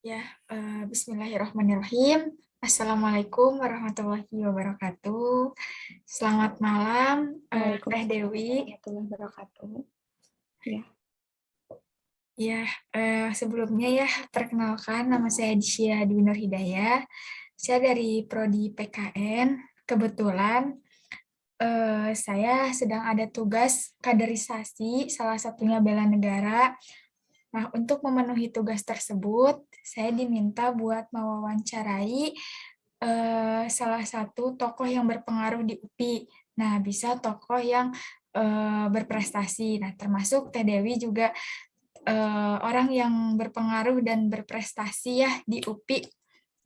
Ya, Bismillahirrahmanirrahim. Assalamualaikum warahmatullahi wabarakatuh. Selamat malam, Teh Waalaikumsalam Dewi. warahmatullahi wabarakatuh. Ya, Ya, sebelumnya ya, perkenalkan nama saya Disya Dwi Nur Hidayah. Saya dari Prodi PKN. Kebetulan saya sedang ada tugas kaderisasi, salah satunya bela negara. Nah, untuk memenuhi tugas tersebut, saya diminta buat mewawancarai salah satu tokoh yang berpengaruh di UPI. Nah, bisa tokoh yang berprestasi. Nah, termasuk Teh Dewi juga orang yang berpengaruh dan berprestasi ya di UPI.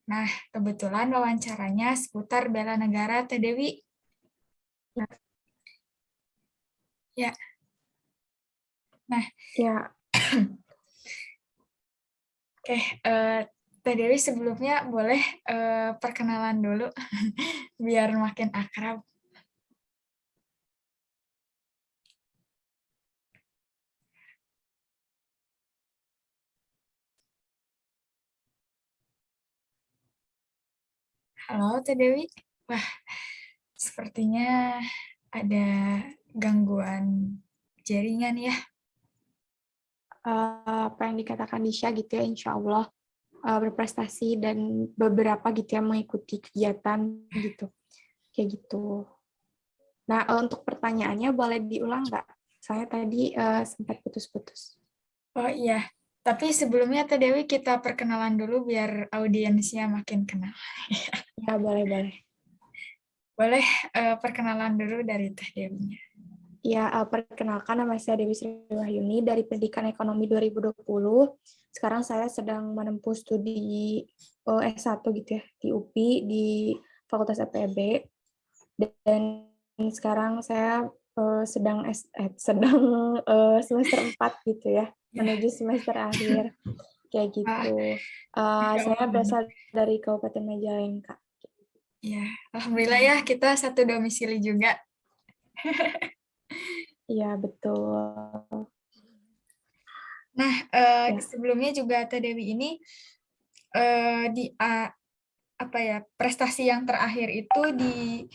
Nah, kebetulan wawancaranya seputar bela negara Teh Dewi. Ya, nah, ya, oke. Teh Dewi sebelumnya boleh perkenalan dulu biar makin akrab. Halo Teh Dewi. Wah, sepertinya ada gangguan jaringan ya. apa yang dikatakan Disha gitu ya, insya Allah berprestasi dan beberapa gitu ya mengikuti kegiatan gitu, kayak gitu. Nah, untuk pertanyaannya boleh diulang nggak? Saya tadi sempat putus-putus. Oh iya, tapi sebelumnya Teh Dewi kita perkenalan dulu biar audiensnya makin kenal. Ya, boleh-boleh. Boleh perkenalan dulu dari Teh Dewinya. Ya, perkenalkan nama saya Dewi Sri Wahyuni dari Pendidikan Ekonomi 2020. Sekarang saya sedang menempuh studi S1 gitu ya, di UPI, di Fakultas FEB. Dan sekarang saya sedang semester 4 gitu ya, Ya, menuju semester akhir, kayak ah, gitu. Masya Saya Allah. berasal dari Kabupaten Majalengka. Ya, Alhamdulillah ya kita satu domisili juga. Iya, betul. Nah, Ya, sebelumnya juga Teh Dewi ini di apa ya prestasi yang terakhir itu di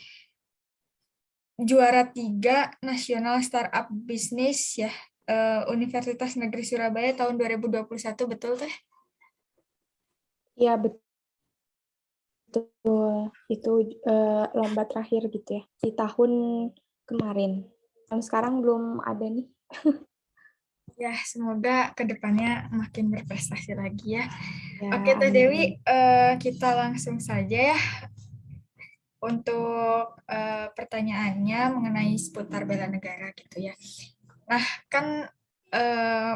juara 3 Nasional Startup Business ya, Universitas Negeri Surabaya tahun 2021, betul Teh? iya betul. Itu lomba terakhir gitu ya, di tahun kemarin. Dan sekarang belum ada nih. Ya, semoga kedepannya makin berprestasi lagi ya. Oke, Ya, Teh Dewi, amin. kita langsung saja ya untuk pertanyaannya mengenai seputar bela negara gitu ya. Nah, kan eh,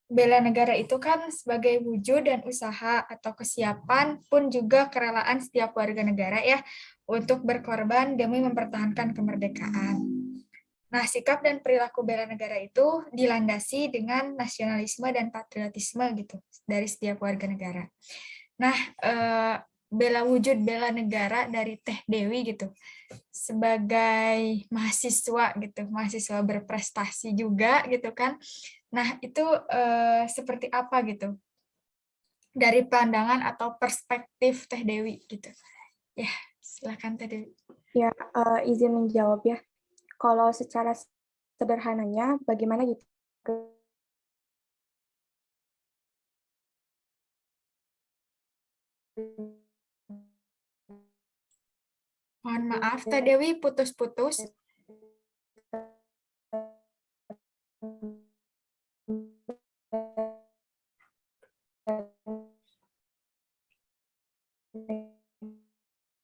bela negara itu kan sebagai wujud dan usaha atau kesiapan pun juga kerelaan setiap warga negara ya untuk berkorban demi mempertahankan kemerdekaan. Nah, sikap dan perilaku bela negara itu dilandasi dengan nasionalisme dan patriotisme gitu dari setiap warga negara. Nah, wujud bela negara dari Teh Dewi gitu sebagai mahasiswa gitu, mahasiswa berprestasi juga gitu kan. Nah, itu seperti apa gitu dari pandangan atau perspektif Teh Dewi gitu. Ya, silakan Teh Dewi. Ya, izin menjawab ya. Kalau secara sederhananya, bagaimana gitu? Mohon maaf Teh Dewi putus-putus.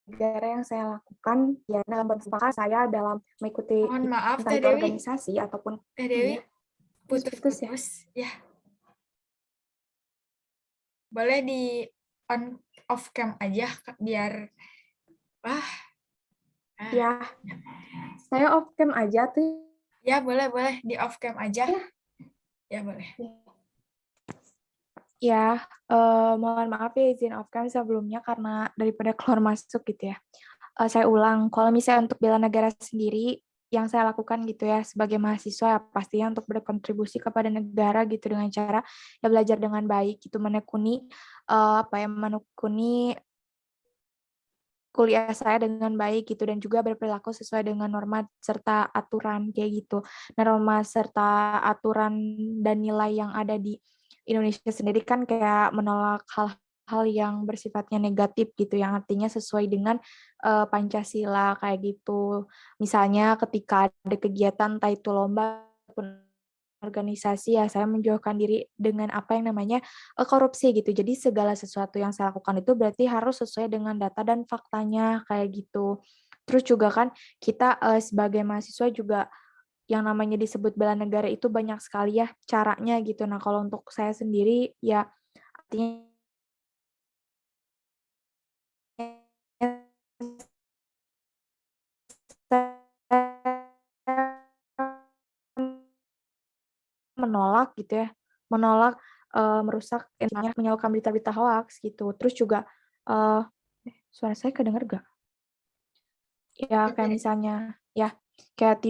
Negara yang saya lakukan ya dalam beberapa saya dalam mengikuti Mohon maaf entah Teh itu Dewi. organisasi ataupun Teh Dewi ya putus-putus ya. putus-putus. Ya, boleh di on off cam aja biar wah. Ah, Ya, saya off cam aja tuh ya boleh boleh di off cam aja. ya. Ya boleh. Ya, mohon maaf ya izin off cam sebelumnya karena daripada keluar masuk gitu ya. Saya ulang, kalau misalnya untuk bela negara sendiri, yang saya lakukan gitu ya sebagai mahasiswa ya pastinya untuk berkontribusi kepada negara gitu dengan cara ya belajar dengan baik gitu menekuni menekuni kuliah saya dengan baik gitu dan juga berperilaku sesuai dengan norma serta aturan kayak gitu. Norma serta aturan dan nilai yang ada di Indonesia sendiri kan kayak menolak hal-hal yang bersifatnya negatif gitu yang artinya sesuai dengan Pancasila kayak gitu. Misalnya ketika ada kegiatan entah itu lomba ataupun organisasi ya saya menjauhkan diri dengan apa yang namanya korupsi gitu. Jadi segala sesuatu yang saya lakukan itu berarti harus sesuai dengan data dan faktanya kayak gitu. Terus juga kan kita sebagai mahasiswa juga yang namanya disebut bela negara itu banyak sekali ya caranya gitu. Nah, kalau untuk saya sendiri ya artinya menolak gitu ya, menolak, merusak intinya menyebarkan berita-berita hoaks gitu. Terus juga, eee, suara saya kedenger nggak? Ya kayak misalnya ya, kayak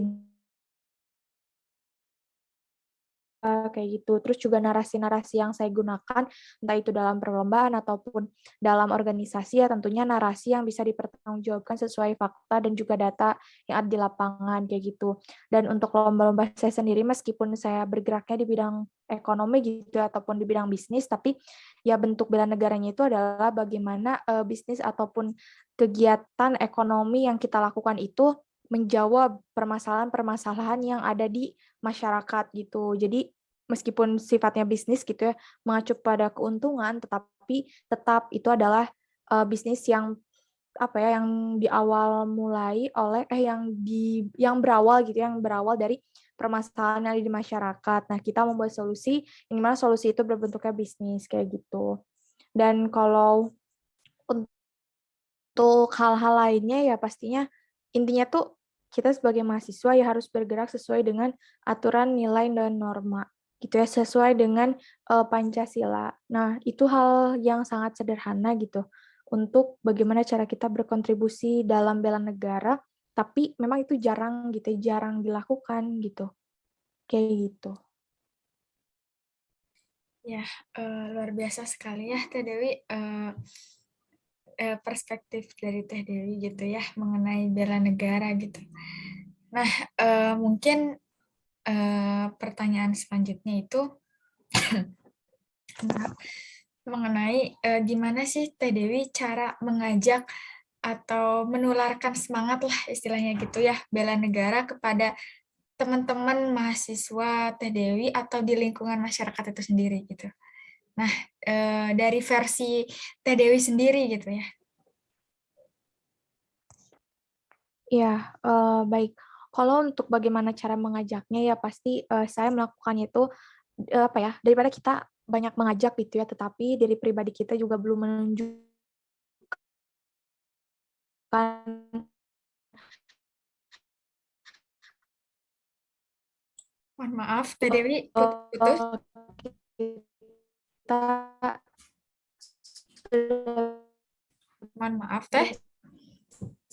kayak gitu. Terus juga narasi-narasi yang saya gunakan, entah itu dalam perlombaan ataupun dalam organisasi ya tentunya narasi yang bisa dipertanggungjawabkan sesuai fakta dan juga data yang ada di lapangan, kayak gitu. Dan untuk lomba-lomba saya sendiri meskipun saya bergeraknya di bidang ekonomi gitu ya, ataupun di bidang bisnis, tapi ya bentuk bela negaranya itu adalah bagaimana, bisnis ataupun kegiatan ekonomi yang kita lakukan itu menjawab permasalahan-permasalahan yang ada di masyarakat gitu. Jadi meskipun sifatnya bisnis gitu ya, mengacu pada keuntungan, tetapi tetap itu adalah, bisnis yang, apa ya, yang di awal mulai oleh yang berawal gitu, yang berawal dari permasalahan yang ada di masyarakat. Nah, kita membuat solusi, yang mana solusi itu berbentuknya bisnis, kayak gitu. Dan kalau untuk hal-hal lainnya ya pastinya intinya tuh kita sebagai mahasiswa ya harus bergerak sesuai dengan aturan, nilai, dan norma gitu ya, sesuai dengan, Pancasila. Nah, itu hal yang sangat sederhana gitu untuk bagaimana cara kita berkontribusi dalam bela negara, tapi memang itu jarang gitu ya, jarang dilakukan gitu, kayak gitu. Ya, luar biasa sekali ya Teh Dewi, perspektif dari Teh Dewi gitu ya mengenai bela negara gitu. Nah, mungkin pertanyaan selanjutnya itu mengenai gimana sih Teh Dewi cara mengajak atau menularkan semangat lah istilahnya gitu ya bela negara kepada teman-teman mahasiswa Teh Dewi atau di lingkungan masyarakat itu sendiri gitu. Nah, dari versi Teh Dewi sendiri gitu ya. Iya, baik. Kalau untuk bagaimana cara mengajaknya ya pasti, saya melakukannya itu, apa ya, daripada kita banyak mengajak gitu ya, tetapi dari pribadi kita juga belum menunjukkan Mohon maaf, Teh Dewi putus-putus. kalau kita sudah Mohon maaf, Teh.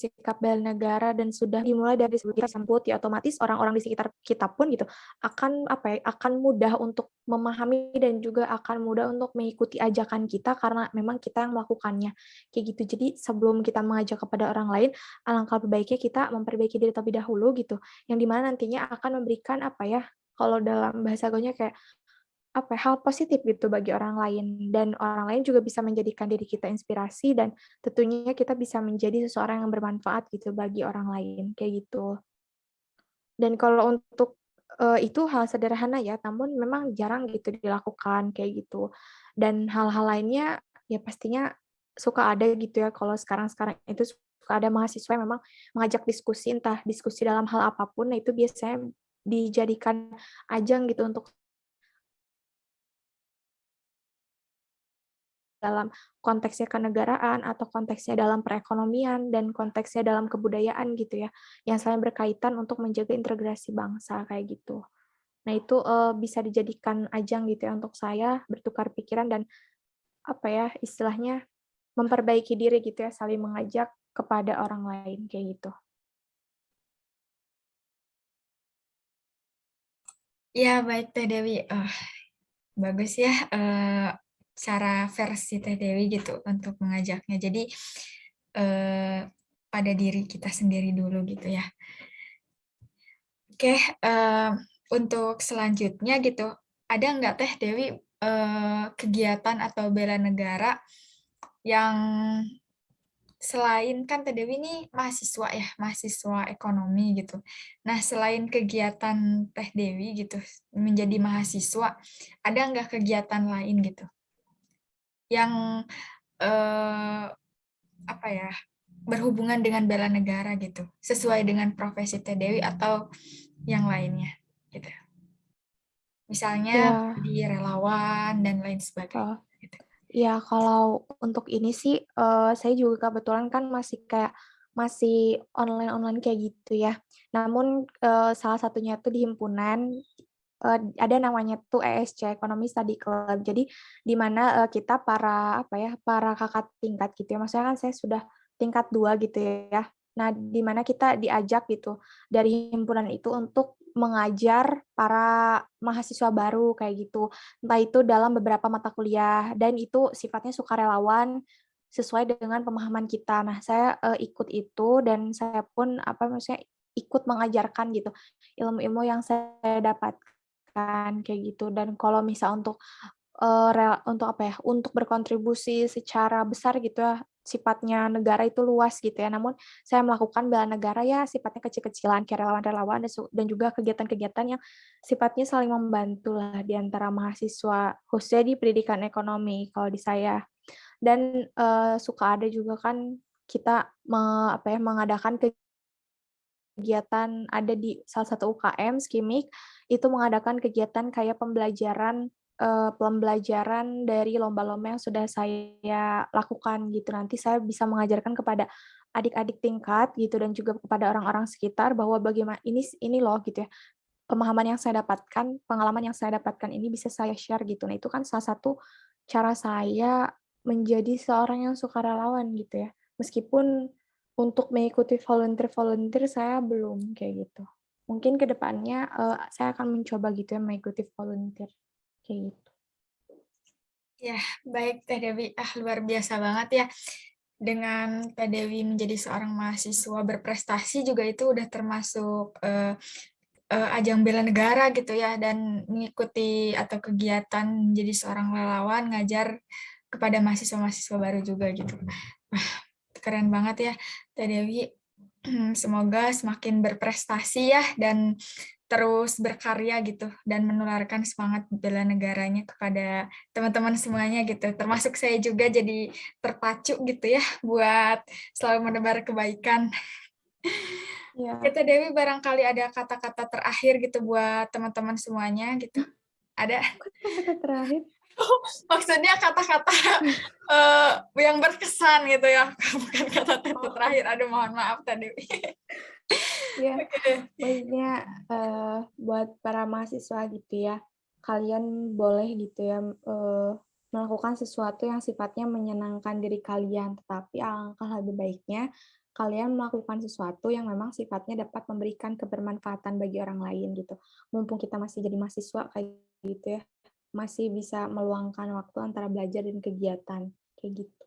sikap bela negara dan sudah dimulai dari sebelum kita sambut, ya otomatis orang-orang di sekitar kita pun gitu akan apa ya, akan mudah untuk memahami dan juga akan mudah untuk mengikuti ajakan kita karena memang kita yang melakukannya, kayak gitu. Jadi sebelum kita mengajak kepada orang lain, alangkah baiknya kita memperbaiki diri terlebih dahulu gitu, yang di mana nantinya akan memberikan apa ya, kalau dalam bahasa gaulnya kayak apa ya, hal positif gitu bagi orang lain dan orang lain juga bisa menjadikan diri kita inspirasi dan tentunya kita bisa menjadi seseorang yang bermanfaat gitu bagi orang lain, kayak gitu. Dan kalau untuk, itu hal sederhana ya, namun memang jarang gitu dilakukan, kayak gitu. Dan hal-hal lainnya ya pastinya suka ada gitu ya, kalau sekarang-sekarang itu suka ada mahasiswa yang memang mengajak diskusi, entah diskusi dalam hal apapun, nah itu biasanya dijadikan ajang gitu untuk dalam konteksnya kenegaraan atau konteksnya dalam perekonomian dan konteksnya dalam kebudayaan gitu ya, yang saling berkaitan untuk menjaga integrasi bangsa kayak gitu. Nah itu, bisa dijadikan ajang gitu ya untuk saya bertukar pikiran dan apa ya, istilahnya memperbaiki diri gitu ya, saling mengajak kepada orang lain kayak gitu. Ya, baik Teh Dewi. Bagus ya cara versi Teh Dewi gitu untuk mengajaknya. Jadi eh, pada diri kita sendiri dulu gitu ya. Oke, untuk selanjutnya gitu, ada nggak Teh Dewi kegiatan atau bela negara yang selain kan Teh Dewi ini mahasiswa ya, mahasiswa ekonomi gitu. Nah, selain kegiatan Teh Dewi gitu menjadi mahasiswa, ada nggak kegiatan lain gitu yang eh, apa ya berhubungan dengan bela negara gitu, sesuai dengan profesi Teh Dewi atau yang lainnya gitu. Misalnya Ya, di relawan dan lain eh, sebagainya gitu. ya kalau untuk ini sih, saya juga kebetulan kan masih online-online kayak gitu ya. Namun, salah satunya tuh di himpunan, ada namanya tuh ESC, Economic Study Club. Jadi di mana, kita apa ya, para kakak tingkat gitu ya, maksudnya kan saya sudah tingkat 2 gitu ya. Nah, di mana kita diajak gitu dari himpunan itu untuk mengajar para mahasiswa baru kayak gitu. Entah itu dalam beberapa mata kuliah dan itu sifatnya sukarelawan sesuai dengan pemahaman kita. Nah, saya, ikut itu dan saya pun maksudnya ikut mengajarkan gitu ilmu-ilmu yang saya dapatkan kayak gitu. Dan kalau misal untuk untuk berkontribusi secara besar gitu ya, sifatnya negara itu luas gitu ya, namun saya melakukan bela negara ya sifatnya kecil-kecilan, kayak relawan-relawan dan juga kegiatan-kegiatan yang sifatnya saling membantu lah di antara mahasiswa, khususnya di pendidikan ekonomi kalau di saya. Dan, suka ada juga kan kita mengadakan kegiatan ada di salah satu UKM, Skimik, itu mengadakan kegiatan kayak pembelajaran dari lomba-lomba yang sudah saya lakukan gitu. Nanti saya bisa mengajarkan kepada adik-adik tingkat gitu dan juga kepada orang-orang sekitar bahwa bagaimana ini loh gitu ya, pemahaman yang saya dapatkan, pengalaman yang saya dapatkan ini bisa saya share gitu. Nah, itu kan salah satu cara saya menjadi seorang yang sukarelawan gitu ya. Meskipun untuk mengikuti volunteer-volunteer saya belum kayak gitu. Mungkin ke depannya, saya akan mencoba gitu ya mengikuti volunteer kayak gitu. Ya, baik Teh Dewi. Luar biasa banget ya. Dengan Teh Dewi menjadi seorang mahasiswa berprestasi juga itu udah termasuk ajang bela negara gitu ya, dan mengikuti atau kegiatan menjadi seorang relawan ngajar kepada mahasiswa-mahasiswa baru juga gitu. Wah, keren banget ya Teh Dewi. Semoga semakin berprestasi ya dan terus berkarya gitu dan menularkan semangat bela negaranya kepada teman-teman semuanya gitu. Termasuk saya juga jadi terpacu gitu ya buat selalu menebar kebaikan. Iya. Kita Dewi barangkali ada kata-kata terakhir gitu buat teman-teman semuanya gitu. Ada? Kok kata terakhir? Maksudnya kata-kata yang berkesan gitu ya, bukan kata-kata Oh, terakhir. Aduh, mohon maaf Teh Dewi. iya. Oke. Maksudnya, buat para mahasiswa gitu ya, kalian boleh gitu ya, melakukan sesuatu yang sifatnya menyenangkan diri kalian, tetapi alangkah lebih baiknya kalian melakukan sesuatu yang memang sifatnya dapat memberikan kebermanfaatan bagi orang lain gitu. Mumpung kita masih jadi mahasiswa kayak gitu ya, masih bisa meluangkan waktu antara belajar dan kegiatan, kayak gitu.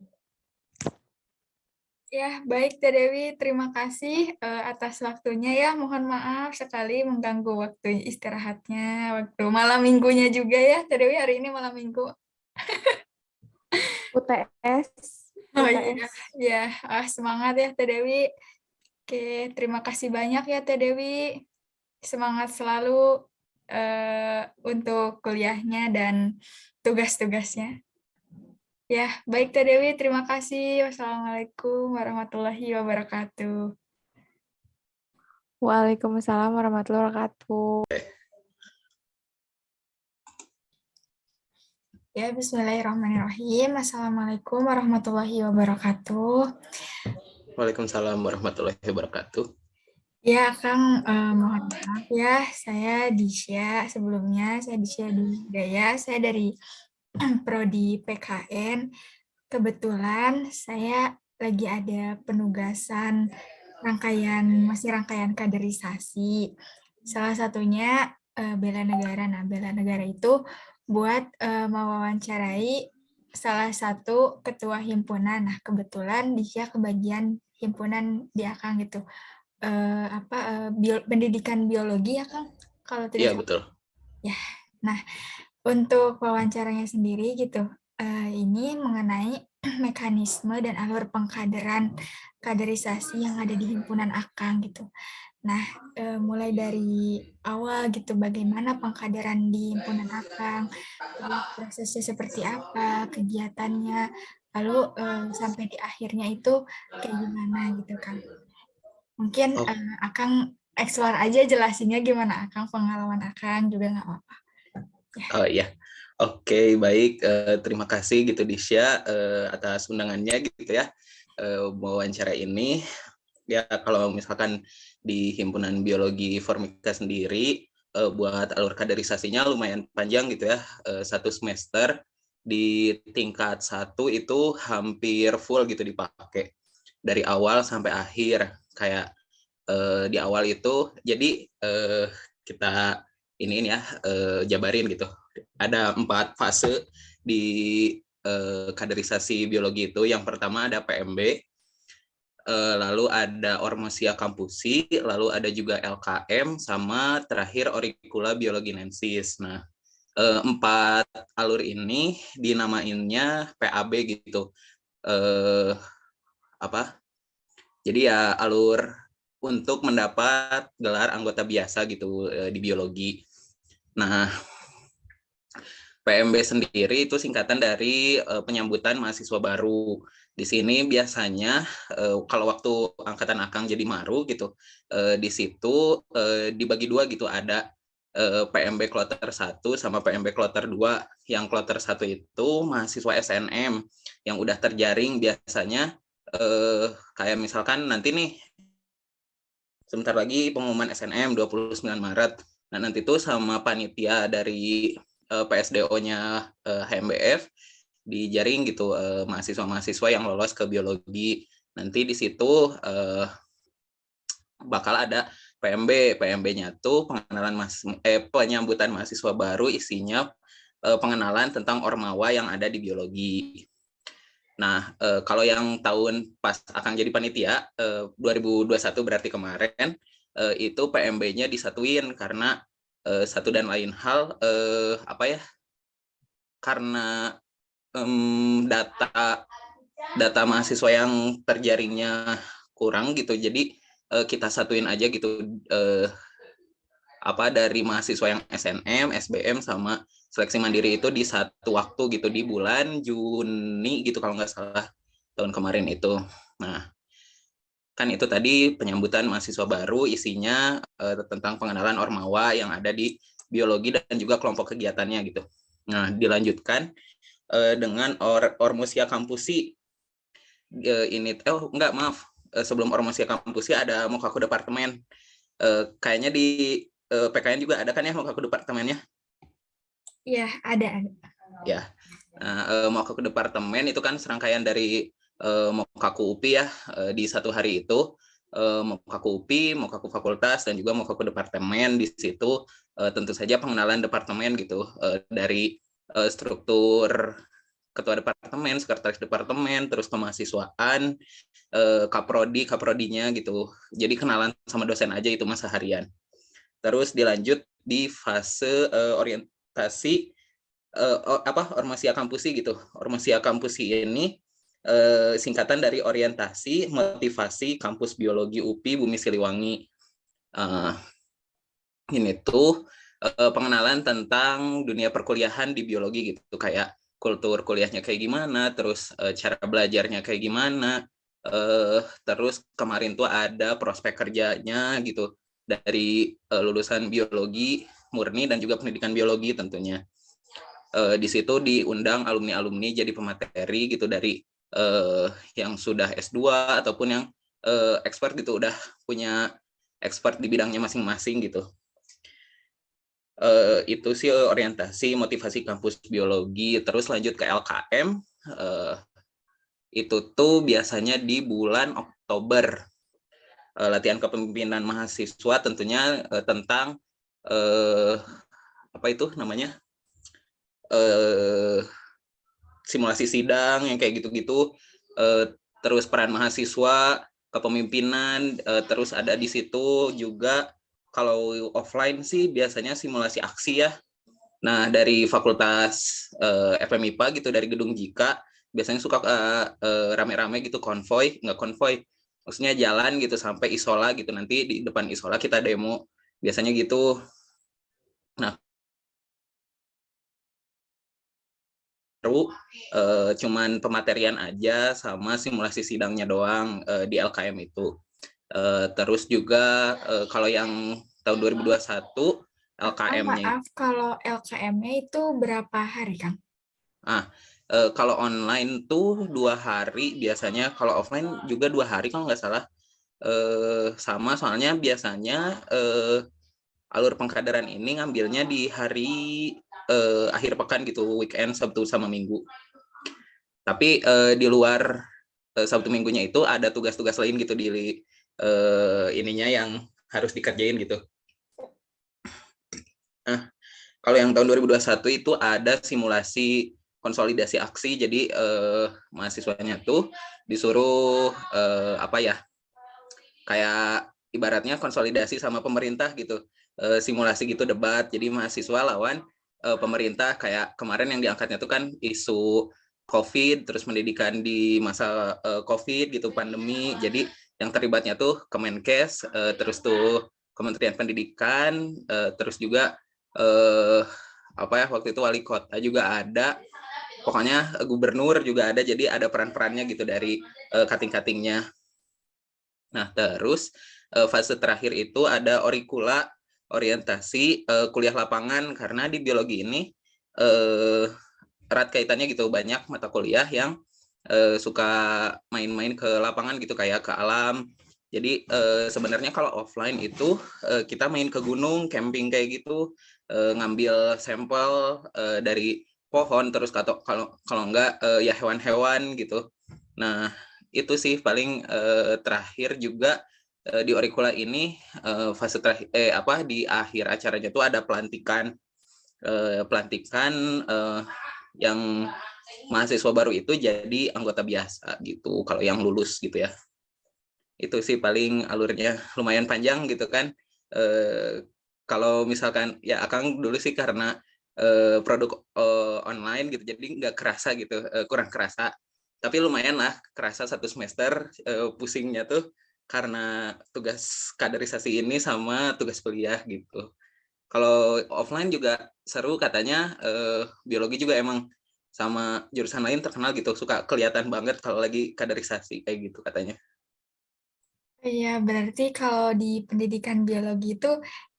Ya, baik Teh Dewi, terima kasih atas waktunya ya. Mohon maaf sekali mengganggu waktu istirahatnya, waktu malam minggunya juga ya. Teh Dewi hari ini malam minggu. UTS, Oh iya, UTS. ya, semangat ya Teh Dewi. Oke, terima kasih banyak ya Teh Dewi. Semangat selalu untuk kuliahnya dan tugas-tugasnya. Ya, baik Teh Dewi, terima kasih. Wassalamualaikum warahmatullahi wabarakatuh. Waalaikumsalam warahmatullahi wabarakatuh. Ya, bismillahirrahmanirrahim. Assalamualaikum warahmatullahi wabarakatuh. Waalaikumsalam warahmatullahi wabarakatuh. Ya, Kang, mohon maaf ya. Saya Disya. Sebelumnya, saya Disya Dwi Hidayah. Saya dari Prodi PKN. Kebetulan saya lagi ada penugasan masih rangkaian kaderisasi. Salah satunya bela negara. Nah, bela negara itu buat mewawancarai salah satu ketua himpunan. Nah, kebetulan dia kebagian himpunan di Akang gitu. Pendidikan biologi ya, Kang? Kalau Iya, tidak salah. betul. Ya. Nah, untuk wawancaranya sendiri gitu, ini mengenai mekanisme dan alur kaderisasi yang ada di himpunan Akang gitu. Nah, mulai dari awal gitu, bagaimana pengkaderan di himpunan Akang, terus prosesnya seperti apa, kegiatannya, lalu sampai di akhirnya itu kayak gimana gitu, Kang. Mungkin Oh, Akang explore aja jelasinnya gimana Akang, pengalaman Akang juga nggak apa-apa. oh iya. Oke, baik. Terima kasih gitu Disya atas undangannya gitu ya. Wawancara ini. Ya, kalau misalkan di Himpunan Biologi Formika sendiri, buat alur kaderisasinya lumayan panjang gitu ya. 1 semester di tingkat 1 itu hampir full gitu dipakai. Dari awal sampai akhir. Kayak di awal itu, jadi kita ini ya, jabarin gitu. Ada 4 fase di kaderisasi biologi itu. Yang pertama ada PMB, lalu ada Ormosia Campusi, lalu ada juga LKM, sama terakhir Auricula Biologinensis. Nah, 4 alur ini dinamainnya PAB gitu. Apa? Jadi ya alur untuk mendapat gelar anggota biasa gitu di biologi. Nah, PMB sendiri itu singkatan dari penyambutan mahasiswa baru. Di sini biasanya kalau waktu angkatan Akang jadi Maru gitu, di situ dibagi 2 gitu, ada PMB kloter 1 sama PMB kloter 2. Yang kloter 1 itu mahasiswa SNM yang udah terjaring biasanya kayak misalkan nanti nih sebentar lagi pengumuman SNM 29 Maret. Nah, nanti tuh sama panitia dari PSDO-nya HMBF dijaring gitu mahasiswa-mahasiswa yang lolos ke biologi. Nanti di situ bakal ada PMB. PMB-nya tuh penyambutan mahasiswa baru, isinya pengenalan tentang Ormawa yang ada di biologi. Nah, kalau yang tahun pas Akang jadi panitia 2021 berarti kemarin, itu PMB-nya disatuin karena satu dan lain hal karena data mahasiswa yang terjaringnya kurang gitu, jadi kita satuin aja gitu dari mahasiswa yang SNM, SBM sama seleksi mandiri itu di satu waktu gitu di bulan Juni gitu kalau nggak salah tahun kemarin itu. Nah, kan itu tadi penyambutan mahasiswa baru, isinya tentang pengenalan Ormawa yang ada di biologi dan juga kelompok kegiatannya gitu. Nah, dilanjutkan dengan Ormusia Campusi. Enggak, maaf. Sebelum Ormusia Campusi ada Mokaku Departemen. Kayaknya di PKN juga ada kan ya Mokaku Departemennya? Iya, ada. Ya. Nah, Mokaku Departemen itu kan serangkaian dari Mokaku UPI ya, di satu hari itu Mokaku UPI, Mokaku Fakultas, dan juga Mokaku Departemen. Di situ tentu saja pengenalan departemen gitu, dari struktur ketua departemen, sekretaris departemen, terus kemahasiswaan, kaprodinya gitu. Jadi kenalan sama dosen aja itu masa harian. Terus dilanjut di fase orientasi Ormasia Campusi gitu. Ormasia Campusi ini singkatan dari orientasi motivasi kampus biologi UPI Bumi Siliwangi. Ini tuh pengenalan tentang dunia perkuliahan di biologi gitu, kayak kultur kuliahnya kayak gimana, terus cara belajarnya kayak gimana, terus kemarin tuh ada prospek kerjanya gitu dari lulusan biologi murni dan juga pendidikan biologi tentunya. Di situ diundang alumni-alumni jadi pemateri gitu dari yang sudah S2 ataupun yang expert gitu, udah punya expert di bidangnya masing-masing gitu. Itu sih orientasi motivasi kampus biologi. Terus lanjut ke LKM, itu tuh biasanya di bulan Oktober. Latihan kepemimpinan mahasiswa tentunya tentang eh, apa itu namanya, simulasi sidang yang kayak gitu-gitu, terus peran mahasiswa, kepemimpinan, terus ada di situ juga. Kalau offline sih biasanya simulasi aksi ya. Nah, dari Fakultas FMIPA gitu, dari Gedung Jika, biasanya suka rame-rame gitu, konvoy, nggak konvoy, maksudnya jalan gitu sampai Isola gitu, nanti di depan Isola kita demo, biasanya gitu. Nah, baru cuman pematerian aja sama simulasi sidangnya doang di LKM itu. Terus juga kalau yang tahun 2021 Kang, LKM-nya maaf, kalau LKM-nya itu berapa hari, Kang? kalau online tuh 2 hari biasanya, kalau offline juga 2 hari kalau nggak salah. Sama soalnya biasanya alur pengkaderan ini ngambilnya di hari akhir pekan gitu, weekend Sabtu sama Minggu. Tapi di luar Sabtu Minggunya itu ada tugas-tugas lain gitu di ininya yang harus dikerjain gitu. Nah, kalau yang tahun 2021 itu ada simulasi konsolidasi aksi, jadi mahasiswanya tuh disuruh apa ya, kayak ibaratnya konsolidasi sama pemerintah gitu, simulasi gitu, debat, jadi mahasiswa lawan pemerintah. Kayak kemarin yang diangkatnya tuh kan isu COVID, terus pendidikan di masa COVID gitu, pandemi. Jadi yang terlibatnya tuh Kemenkes, terus tuh Kementerian Pendidikan, terus juga apa ya, waktu itu wali kota juga ada, pokoknya gubernur juga ada, jadi ada peran-perannya gitu dari kating-katingnya. Nah, terus fase terakhir itu ada orikula, orientasi kuliah lapangan, karena di biologi ini erat kaitannya gitu, banyak mata kuliah yang suka main-main ke lapangan gitu, kayak ke alam. Jadi sebenarnya kalau offline itu kita main ke gunung, camping kayak gitu, ngambil sampel dari pohon, terus kalau enggak ya hewan-hewan gitu. Nah, itu sih paling. Terakhir juga di orikula ini fase terakhir di akhir acaranya tuh ada pelantikan yang mahasiswa baru itu jadi anggota biasa gitu, kalau yang lulus gitu ya. Itu sih paling alurnya, lumayan panjang gitu kan. Kalau misalkan ya Akang dulu sih karena produk online gitu, jadi nggak kerasa gitu, kurang kerasa. Tapi lumayan lah kerasa 1 semester pusingnya tuh karena tugas kaderisasi ini sama tugas kuliah gitu. Kalau offline juga seru katanya, biologi juga emang sama jurusan lain terkenal gitu, suka kelihatan banget kalau lagi kaderisasi kayak gitu katanya. Iya, berarti kalau di pendidikan biologi itu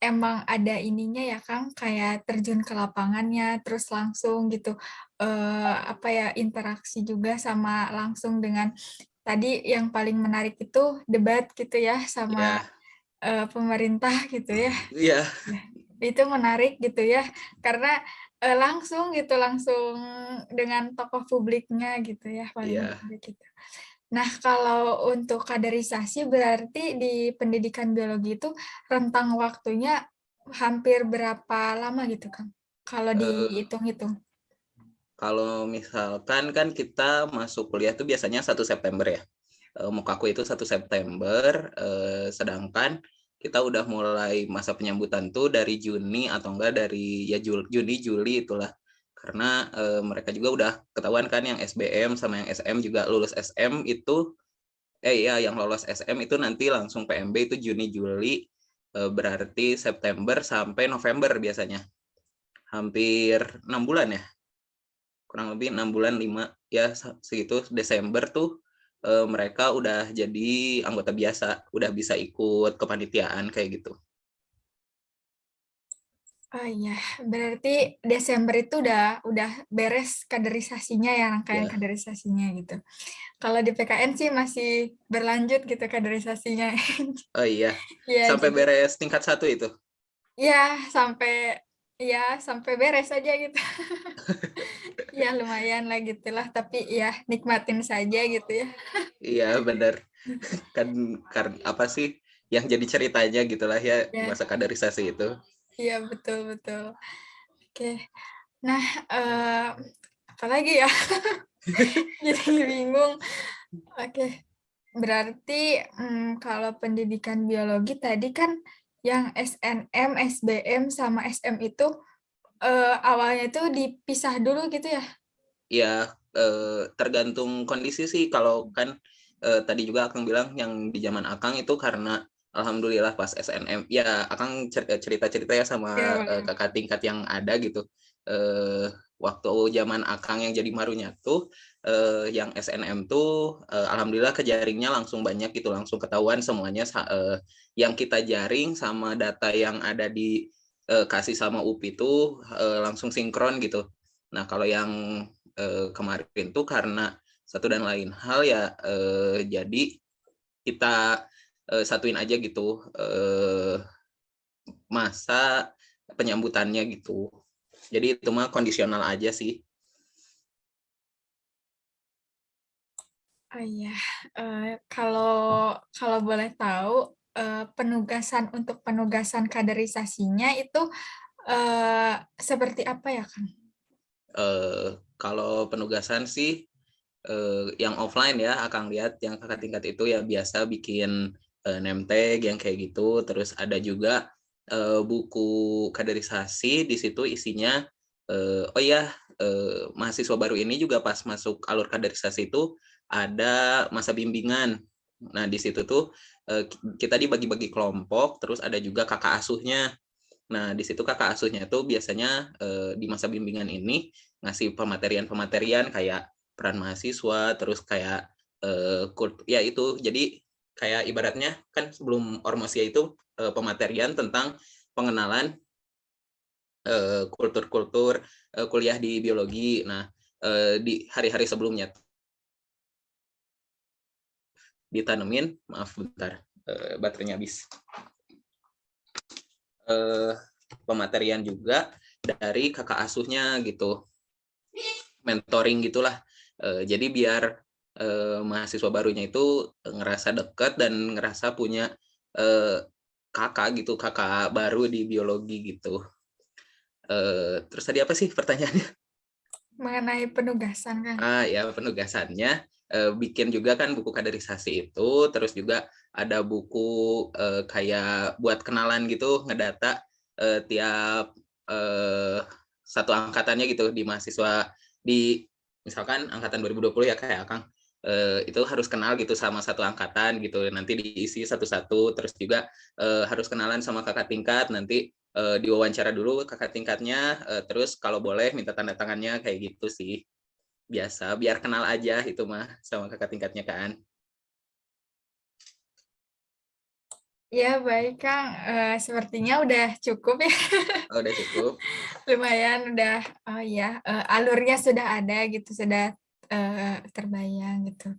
emang ada ininya ya, Kang, kayak terjun ke lapangannya, terus langsung gitu, apa ya, interaksi juga sama langsung dengan tadi yang paling menarik itu debat gitu ya, sama Ya, pemerintah gitu ya. iya, Ya, itu menarik gitu ya, karena langsung gitu, langsung dengan tokoh publiknya gitu ya, paling iya. menarik gitu. Nah, kalau untuk kaderisasi berarti di pendidikan biologi itu rentang waktunya hampir berapa lama gitu, Kang? Kalau Eh, dihitung-hitung. Kalau misalkan kan kita masuk kuliah tuh biasanya 1 September ya. Mukaku itu 1 September, sedangkan kita udah mulai masa penyambutan tuh dari Juni atau enggak dari ya Juni Juli itulah. Karena mereka juga udah ketahuan kan, yang SBM sama yang SM juga lulus SM itu ya yang lolos SM itu nanti langsung PMB itu Juni Juli, berarti September sampai November biasanya. Hampir 6 bulan ya, kurang lebih 6 bulan, 5 ya segitu. Desember tuh mereka udah jadi anggota biasa, udah bisa ikut kepanitiaan kayak gitu. Oh iya, berarti Desember itu udah beres kaderisasinya ya, rangkaian Ya, kaderisasinya gitu. Kalau di PKN sih masih berlanjut gitu kaderisasinya. oh iya, Ya, sampai jadi beres tingkat 1 itu. ya sampai beres aja gitu. Ya lumayan lah gitulah, tapi ya nikmatin saja gitu ya. Iya bener, kan apa sih yang jadi ceritanya gitulah ya Ya, masa kaderisasi itu. Iya, betul betul. Oke. Nah, apalagi ya? Jadi bingung. Oke. Berarti, kalau pendidikan biologi tadi kan yang SNM, SBM, sama SM itu, awalnya itu dipisah dulu gitu ya? Ya, tergantung kondisi sih. Kalau kan tadi juga Akang bilang yang di zaman Akang itu karena alhamdulillah pas SNM, ya Akang cerita-cerita ya Iya, sama boleh. kakak tingkat yang ada gitu. Waktu zaman Akang yang jadi marunya tuh, yang SNM tuh alhamdulillah kejaringnya langsung banyak gitu, langsung ketahuan semuanya yang kita jaring sama data yang ada di kasih sama UPI itu langsung sinkron gitu. Nah, kalau yang kemarin tuh karena satu dan lain hal ya, jadi kita satuin aja gitu masa penyambutannya gitu. Jadi itu mah kondisional aja sih. Oh iya, kalau kalau boleh tahu, penugasan kaderisasinya itu, seperti apa ya, Kang? Kalau penugasan sih yang offline ya, Akang lihat yang kakak tingkat itu ya biasa bikin name tag yang kayak gitu. Terus ada juga buku kaderisasi, di situ isinya oh ya, mahasiswa baru ini juga pas masuk alur kaderisasi itu ada masa bimbingan. Nah, di situ tuh kita dibagi-bagi kelompok, terus ada juga kakak asuhnya. Nah, di situ kakak asuhnya tuh biasanya di masa bimbingan ini ngasih pematerian-pematerian kayak peran mahasiswa, terus kayak ya itu. Jadi kayak ibaratnya kan sebelum Ormosia itu pematerian tentang pengenalan kultur-kultur kuliah di biologi. Nah, di hari-hari sebelumnya ditanemin, maaf bentar, baterainya habis. Pematerian juga dari kakak asuhnya gitu, mentoring gitulah. Jadi biar mahasiswa barunya itu ngerasa dekat dan ngerasa punya kakak gitu, kakak baru di biologi gitu. Terus tadi apa sih pertanyaannya? Mengenai penugasan, Kang. Ya, penugasannya bikin juga kan buku kaderisasi itu, terus juga ada buku kayak buat kenalan gitu, ngedata tiap satu angkatannya gitu di mahasiswa di misalkan angkatan 2020 ya kayak Akang, itu harus kenal gitu sama satu angkatan gitu, nanti diisi satu-satu. Terus juga harus kenalan sama kakak tingkat, nanti diwawancara dulu kakak tingkatnya, terus kalau boleh minta tanda tangannya kayak gitu sih. Biasa, biar kenal aja itu mah sama kakak tingkatnya kan. Ya, baik, Kang, sepertinya udah cukup ya. Oh, udah cukup. Lumayan udah, oh iya, alurnya sudah ada gitu, sudah, terbayang gitu.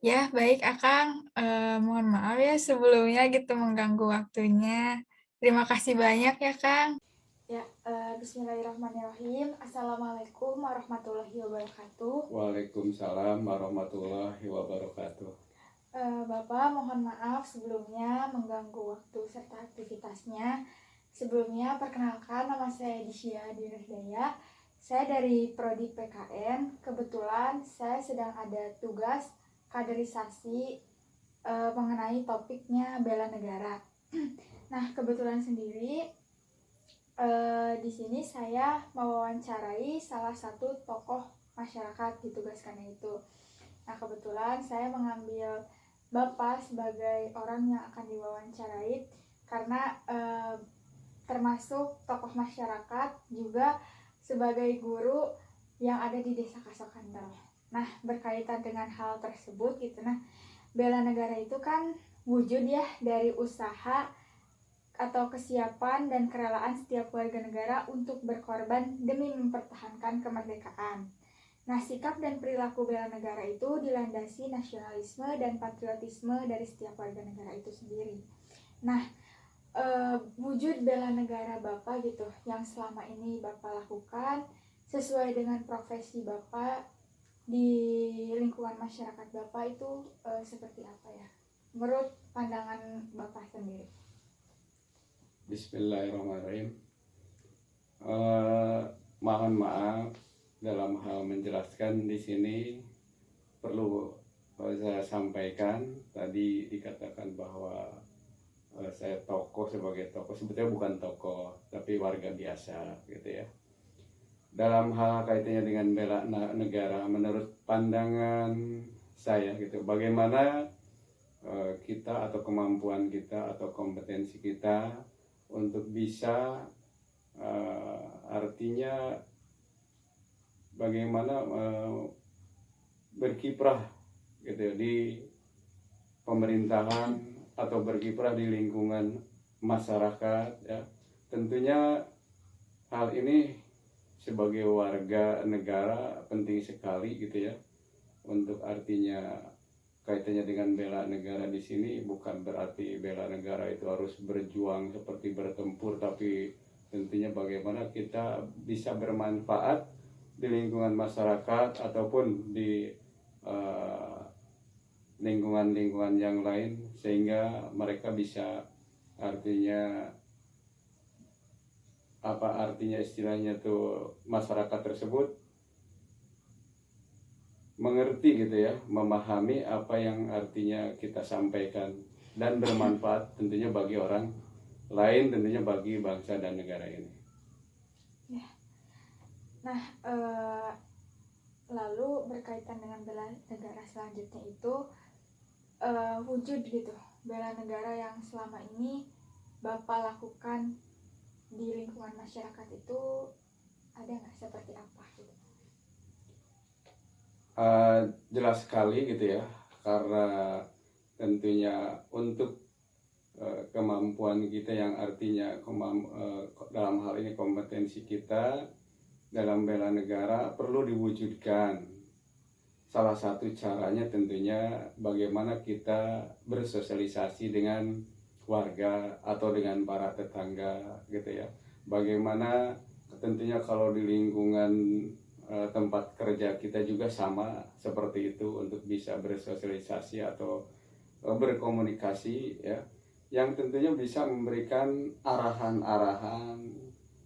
Ya, baik, Akang, mohon maaf ya sebelumnya gitu mengganggu waktunya. Terima kasih banyak ya, Kang. Ya, bismillahirrahmanirrahim. Assalamualaikum warahmatullahi wabarakatuh. Waalaikumsalam warahmatullahi wabarakatuh. Bapak, mohon maaf sebelumnya mengganggu waktu serta aktivitasnya. Sebelumnya, perkenalkan nama saya Disya Dinurdaya. Saya dari Prodi PKN. Kebetulan saya sedang ada tugas kaderisasi mengenai topiknya bela negara. Nah, kebetulan sendiri di sini saya mewawancarai salah satu tokoh masyarakat ditugaskannya itu. Nah, kebetulan saya mengambil Bapak sebagai orang yang akan diwawancarai karena termasuk tokoh masyarakat juga sebagai guru yang ada di Desa Kasokandel. Nah, berkaitan dengan hal tersebut gitu, nah, bela negara itu kan wujud ya dari usaha atau kesiapan dan kerelaan setiap warga negara untuk berkorban demi mempertahankan kemerdekaan. Nah, sikap dan perilaku bela negara itu dilandasi nasionalisme dan patriotisme dari setiap warga negara itu sendiri. Nah, wujud bela negara Bapak gitu yang selama ini Bapak lakukan sesuai dengan profesi Bapak di lingkungan masyarakat Bapak itu seperti apa ya? Menurut pandangan Bapak sendiri. Bismillahirrahmanirrahim. Mohon maaf dalam hal menjelaskan di sini perlu saya sampaikan. Tadi dikatakan bahwa saya tokoh, sebagai tokoh sebetulnya bukan tokoh tapi warga biasa gitu ya. Dalam hal kaitannya dengan bela negara, menurut pandangan saya gitu, bagaimana kita atau kemampuan kita atau kompetensi kita untuk bisa artinya bagaimana berkiprah gitu di pemerintahan atau berkiprah di lingkungan masyarakat ya. Tentunya hal ini sebagai warga negara penting sekali gitu ya, untuk artinya kaitannya dengan bela negara di sini bukan berarti bela negara itu harus berjuang seperti bertempur, tapi tentunya bagaimana kita bisa bermanfaat di lingkungan masyarakat ataupun di lingkungan-lingkungan yang lain, sehingga mereka bisa artinya apa artinya istilahnya tuh, masyarakat tersebut mengerti gitu ya, memahami apa yang artinya kita sampaikan dan bermanfaat tentunya bagi orang lain, tentunya bagi bangsa dan negara ini. Ya. Nah, lalu berkaitan dengan bela negara selanjutnya itu wujud gitu bela negara yang selama ini Bapak lakukan di lingkungan masyarakat itu ada nggak, seperti apa gitu? Jelas sekali gitu ya, karena tentunya untuk kemampuan kita yang artinya dalam hal ini kompetensi kita dalam bela negara perlu diwujudkan. Salah satu caranya tentunya bagaimana kita bersosialisasi dengan warga atau dengan para tetangga gitu ya. Bagaimana tentunya kalau di lingkungan tempat kerja kita juga sama seperti itu, untuk bisa bersosialisasi atau berkomunikasi ya, yang tentunya bisa memberikan arahan-arahan,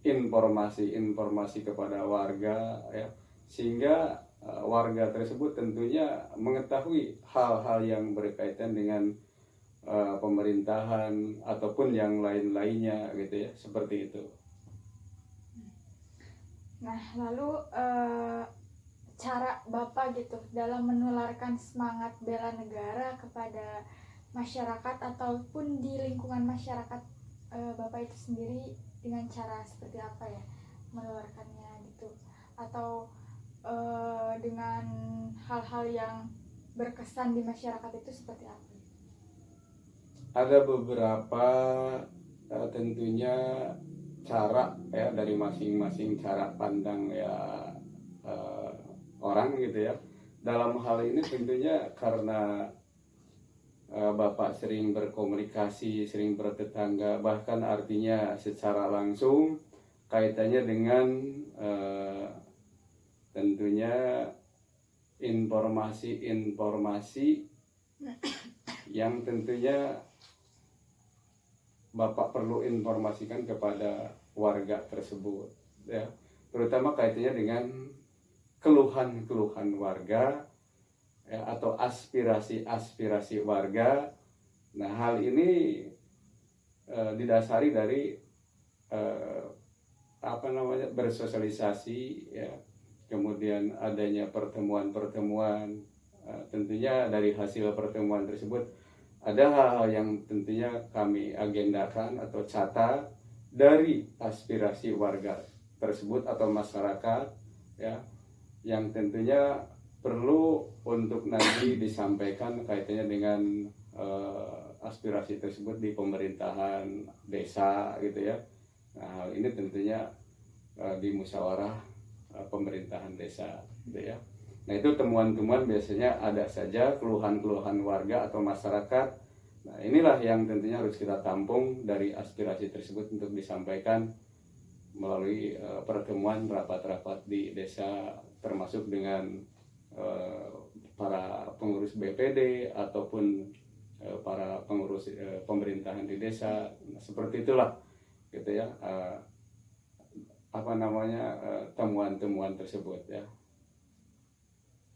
informasi-informasi kepada warga ya, sehingga warga tersebut tentunya mengetahui hal-hal yang berkaitan dengan pemerintahan ataupun yang lain-lainnya gitu ya, seperti itu. Nah, lalu cara Bapak gitu dalam menularkan semangat bela negara kepada masyarakat ataupun di lingkungan masyarakat Bapak itu sendiri, dengan cara seperti apa ya menularkannya gitu, atau dengan hal-hal yang berkesan di masyarakat itu seperti apa? Ada beberapa tentunya cara ya, dari masing-masing cara pandang ya orang gitu ya. Dalam hal ini tentunya karena Bapak sering berkomunikasi, sering bertetangga, bahkan artinya secara langsung kaitannya dengan tentunya informasi-informasi yang tentunya Bapak perlu informasikan kepada warga tersebut ya, terutama kaitannya dengan keluhan-keluhan warga ya, atau aspirasi-aspirasi warga. Nah, hal ini didasari dari bersosialisasi ya, kemudian adanya pertemuan-pertemuan. Tentunya dari hasil pertemuan tersebut ada hal-hal yang tentunya kami agendakan atau catat dari aspirasi warga tersebut atau masyarakat ya, yang tentunya perlu untuk nanti disampaikan kaitannya dengan aspirasi tersebut di pemerintahan desa gitu ya. Nah, hal ini tentunya di musyawarah pemerintahan desa gitu ya. Nah, itu temuan-temuan biasanya ada saja keluhan-keluhan warga atau masyarakat. Nah, inilah yang tentunya harus kita tampung dari aspirasi tersebut untuk disampaikan melalui pertemuan rapat-rapat di desa, termasuk dengan para pengurus BPD ataupun para pengurus pemerintahan di desa. Nah, seperti itulah gitu ya, temuan-temuan tersebut ya.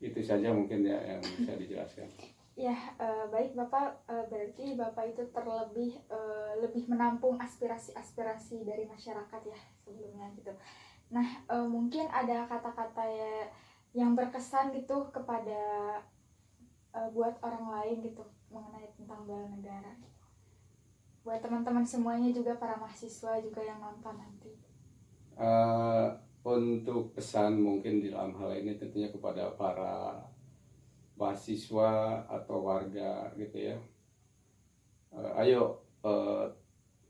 Itu saja mungkin ya yang bisa dijelaskan. Ya, baik Bapak, berarti Bapak itu lebih menampung aspirasi-aspirasi dari masyarakat ya sebelumnya gitu. Nah, mungkin ada kata-kata yang berkesan gitu kepada buat orang lain gitu mengenai tentang bela negara. Buat teman-teman semuanya juga, para mahasiswa juga yang nonton nanti. Untuk pesan mungkin di dalam hal ini tentunya kepada para mahasiswa atau warga gitu ya, ayo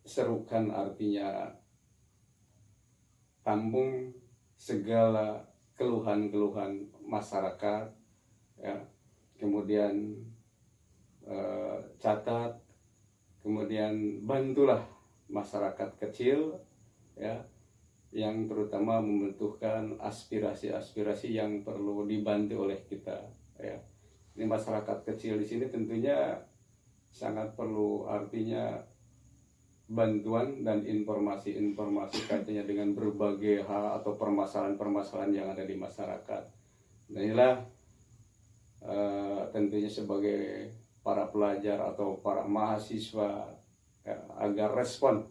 serukan, artinya tampung segala keluhan-keluhan masyarakat ya, kemudian catat, kemudian bantulah masyarakat kecil ya, yang terutama membutuhkan aspirasi-aspirasi yang perlu dibantu oleh kita ya. Ini masyarakat kecil di sini tentunya sangat perlu, artinya bantuan dan informasi-informasi kaitannya dengan berbagai hal atau permasalahan-permasalahan yang ada di masyarakat. Nah, inilah tentunya sebagai para pelajar atau para mahasiswa ya, agar respon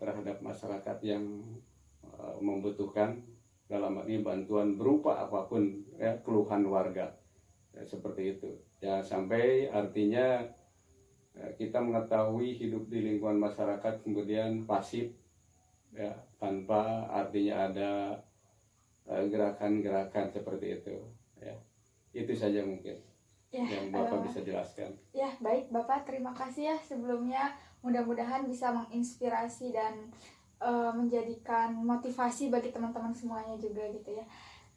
terhadap masyarakat yang membutuhkan dalam hal ini bantuan berupa apapun ya, keluhan warga ya, seperti itu. Jangan sampai artinya kita mengetahui hidup di lingkungan masyarakat kemudian pasif ya, tanpa artinya ada gerakan-gerakan seperti itu ya. Itu saja mungkin Ya, yang Bapak bisa jelaskan. Ya, baik Bapak, terima kasih ya sebelumnya. Mudah-mudahan bisa menginspirasi dan menjadikan motivasi bagi teman-teman semuanya juga gitu ya.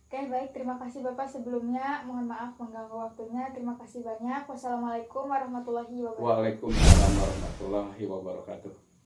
Oke, baik, terima kasih Bapak sebelumnya. Mohon maaf mengganggu waktunya. Terima kasih banyak. Wassalamualaikum warahmatullahi wabarakatuh. Waalaikumsalam warahmatullahi wabarakatuh.